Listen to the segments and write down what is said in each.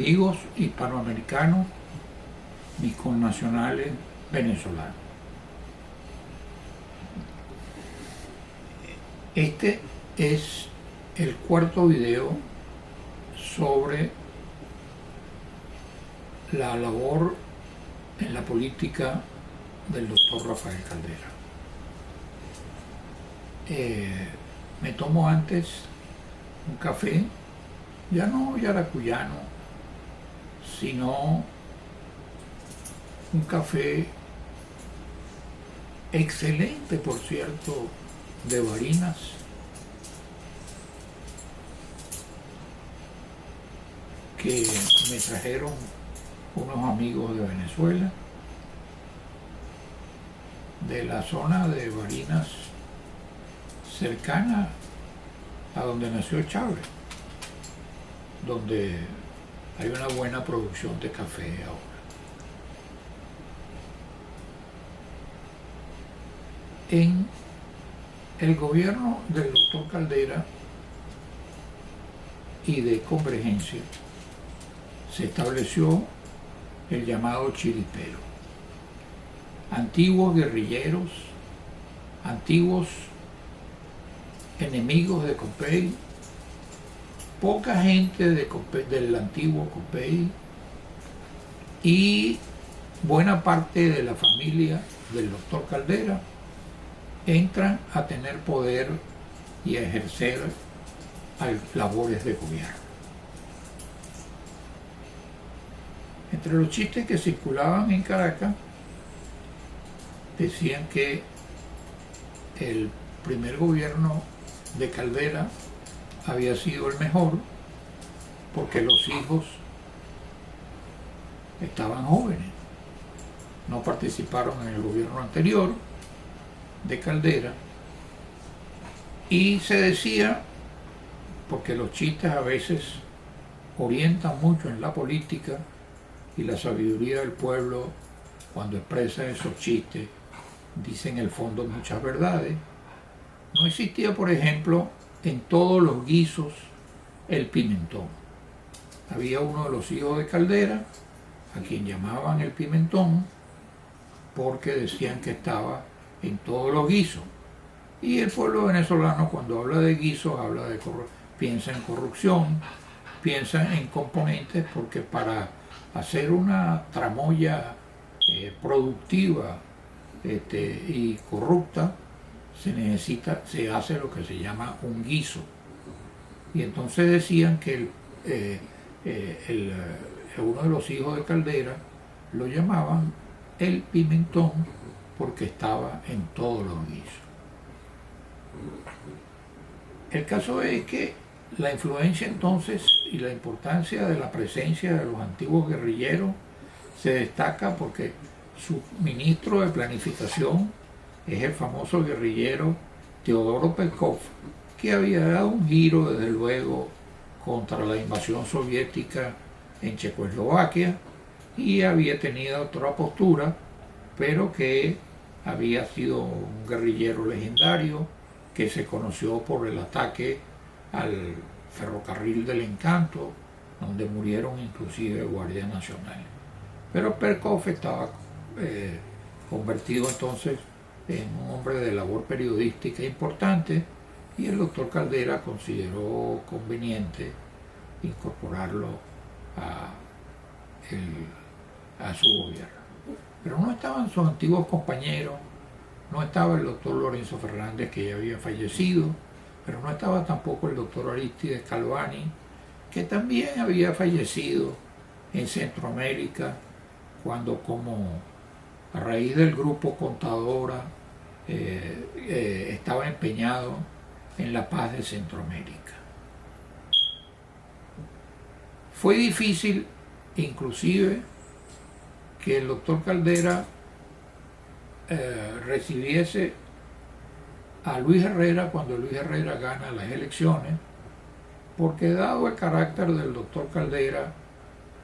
amigos hispanoamericanos, mis connacionales venezolanos. Este es el cuarto video sobre la labor en la política del doctor Rafael Caldera. Me tomo antes un café, ya no yaracuyano, sino un café excelente, por cierto, de Barinas, que me trajeron unos amigos de Venezuela, de la zona de Barinas, cercana a donde nació Chávez, donde hay una buena producción de café ahora. En el gobierno del doctor Caldera y de Convergencia se estableció el llamado chiripero. Antiguos guerrilleros, antiguos enemigos de Copey, poca gente del antiguo Copey y buena parte de la familia del doctor Caldera entran a tener poder y a ejercer labores de gobierno. Entre los chistes que circulaban en Caracas, decían que el primer gobierno de Caldera había sido el mejor porque los hijos estaban jóvenes, no participaron en el gobierno anterior de Caldera, y se decía, porque los chistes a veces orientan mucho en la política y la sabiduría del pueblo cuando expresa esos chistes dicen en el fondo muchas verdades. No existía, por ejemplo, en todos los guisos el pimentón. Había uno de los hijos de Caldera a quien llamaban el pimentón porque decían que estaba en todos los guisos. Y el pueblo venezolano, cuando habla de guisos, piensa en corrupción, piensa en componentes, porque para hacer una tramoya productiva y corrupta se hace lo que se llama un guiso. Y entonces decían que uno de los hijos de Caldera lo llamaban el pimentón porque estaba en todos los guisos. El caso es que la influencia entonces y la importancia de la presencia de los antiguos guerrilleros se destaca porque su ministro de planificación es el famoso guerrillero Teodoro Petkov, que había dado un giro desde luego contra la invasión soviética en Checoslovaquia y había tenido otra postura, pero que había sido un guerrillero legendario que se conoció por el ataque al ferrocarril del Encanto, donde murieron inclusive guardias nacionales. Pero Petkov estaba convertido entonces en un hombre de labor periodística importante y el doctor Caldera consideró conveniente incorporarlo a su gobierno. Pero no estaban sus antiguos compañeros, no estaba el doctor Lorenzo Fernández, que ya había fallecido, pero no estaba tampoco el doctor Aristides Calvani, que también había fallecido en Centroamérica, cuando a raíz del grupo Contadora estaba empeñado en la paz de Centroamérica. Fue difícil, inclusive, que el doctor Caldera recibiese a Luis Herrera cuando Luis Herrera gana las elecciones, porque dado el carácter del doctor Caldera,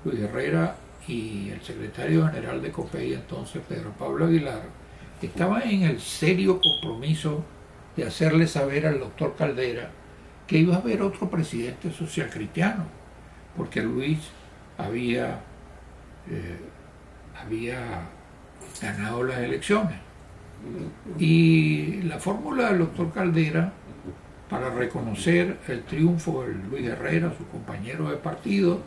Luis Herrera y el secretario general de Copey entonces, Pedro Pablo Aguilar, estaban en el serio compromiso de hacerle saber al doctor Caldera que iba a haber otro presidente social cristiano, porque Luis había, había ganado las elecciones. Y la fórmula del doctor Caldera para reconocer el triunfo de Luis Herrera, su compañero de partido,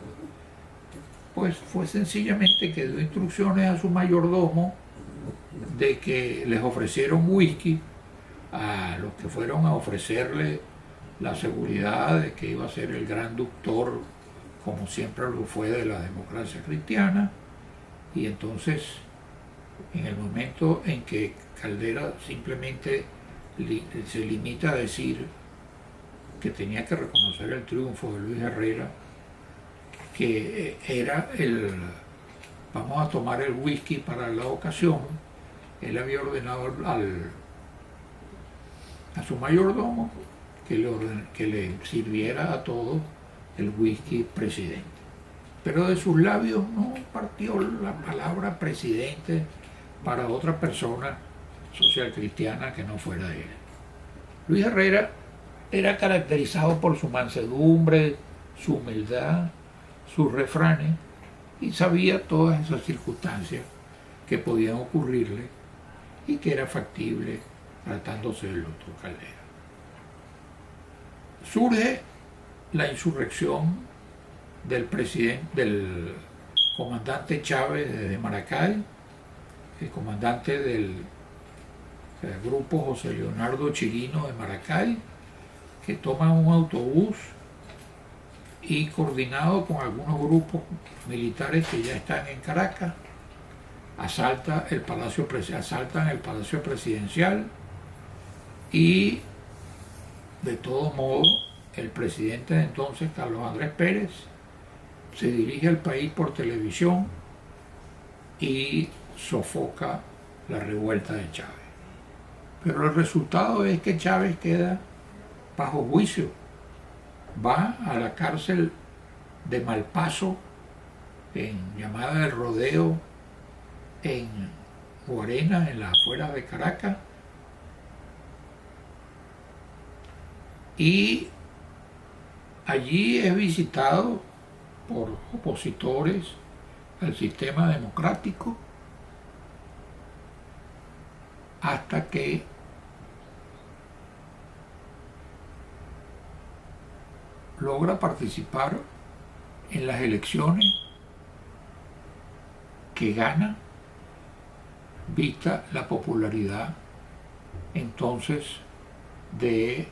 pues fue sencillamente que dio instrucciones a su mayordomo de que les ofrecieron whisky a los que fueron a ofrecerle la seguridad de que iba a ser el gran doctor, como siempre lo fue de la democracia cristiana. Y entonces, en el momento en que Caldera simplemente se limita a decir que tenía que reconocer el triunfo de Luis Herrera, que era vamos a tomar el whisky para la ocasión, él había ordenado a su mayordomo que le sirviera a todos el whisky presidente. Pero de sus labios no partió la palabra presidente para otra persona social cristiana que no fuera él. Luis Herrera era caracterizado por su mansedumbre, su humildad, sus refranes, y sabía todas esas circunstancias que podían ocurrirle y que era factible tratándose del doctor Caldera. Surge la insurrección del comandante Chávez desde Maracay, el comandante del grupo José Leonardo Chirino de Maracay, que toma un autobús y, coordinado con algunos grupos militares que ya están en Caracas, asaltan el Palacio Presidencial y, de todo modo, el presidente de entonces, Carlos Andrés Pérez, se dirige al país por televisión y sofoca la revuelta de Chávez. Pero el resultado es que Chávez queda bajo juicio, va a la cárcel de Malpaso, llamada del Rodeo, en Guarena, en las afueras de Caracas, y allí es visitado por opositores al sistema democrático hasta que logra participar en las elecciones que gana, vista la popularidad entonces de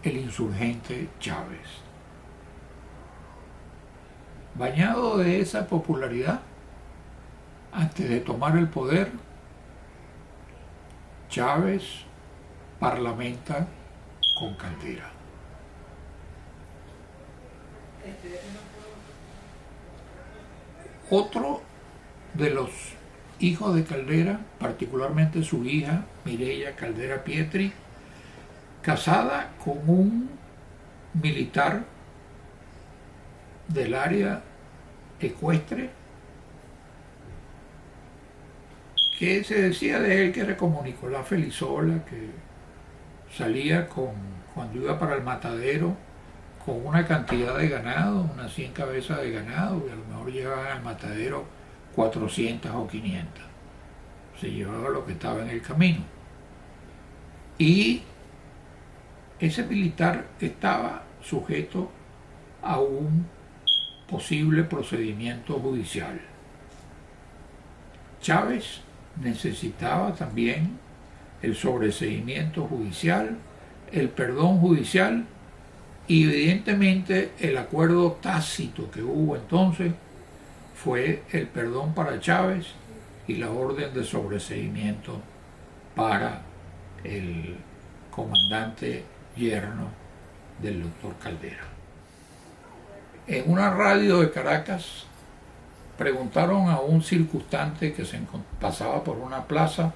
el insurgente Chávez. Bañado de esa popularidad, antes de tomar el poder, Chávez parlamenta con Caldera. Otro de los hijos de Caldera, particularmente su hija Mireya Caldera Pietri, casada con un militar del área ecuestre, que se decía de él que era como Nicolás Felizola, que salía cuando iba para el matadero con una cantidad de ganado, unas 100 cabezas de ganado, y a lo mejor llevaban al matadero 400 o 500. Se llevaba lo que estaba en el camino. Y ese militar estaba sujeto a un posible procedimiento judicial. Chávez necesitaba también el sobreseimiento judicial, el perdón judicial y, evidentemente, el acuerdo tácito que hubo entonces fue el perdón para Chávez y la orden de sobreseimiento para el comandante yerno del doctor Caldera. En una radio de Caracas preguntaron a un circunstante que pasaba por una plaza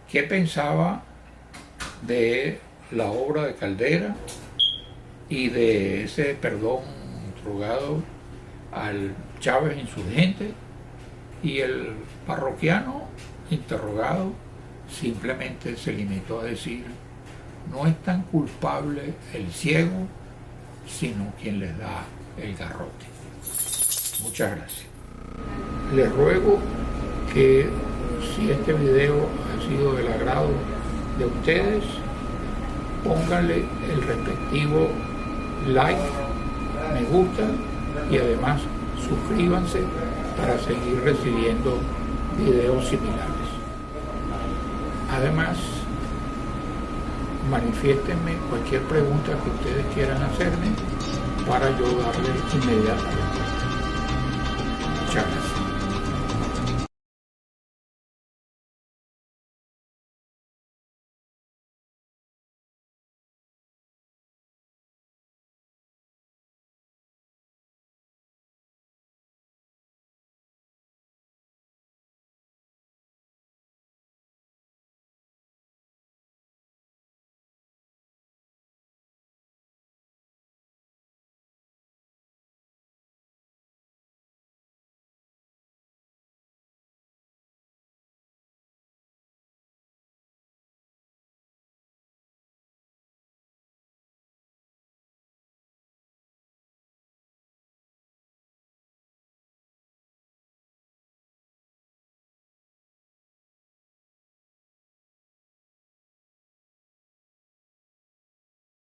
qué pensaba de la obra de Caldera y de ese perdón otorgado al Chávez insurgente, y el parroquiano interrogado simplemente se limitó a decir: no es tan culpable el ciego, sino quien les da el garrote. Muchas gracias. Les ruego que si este video ha sido del agrado de ustedes, pónganle el respectivo like, me gusta y además suscríbanse para seguir recibiendo videos similares. Además, manifiéstenme cualquier pregunta que ustedes quieran hacerme para yo darle inmediatamente. Muchas gracias.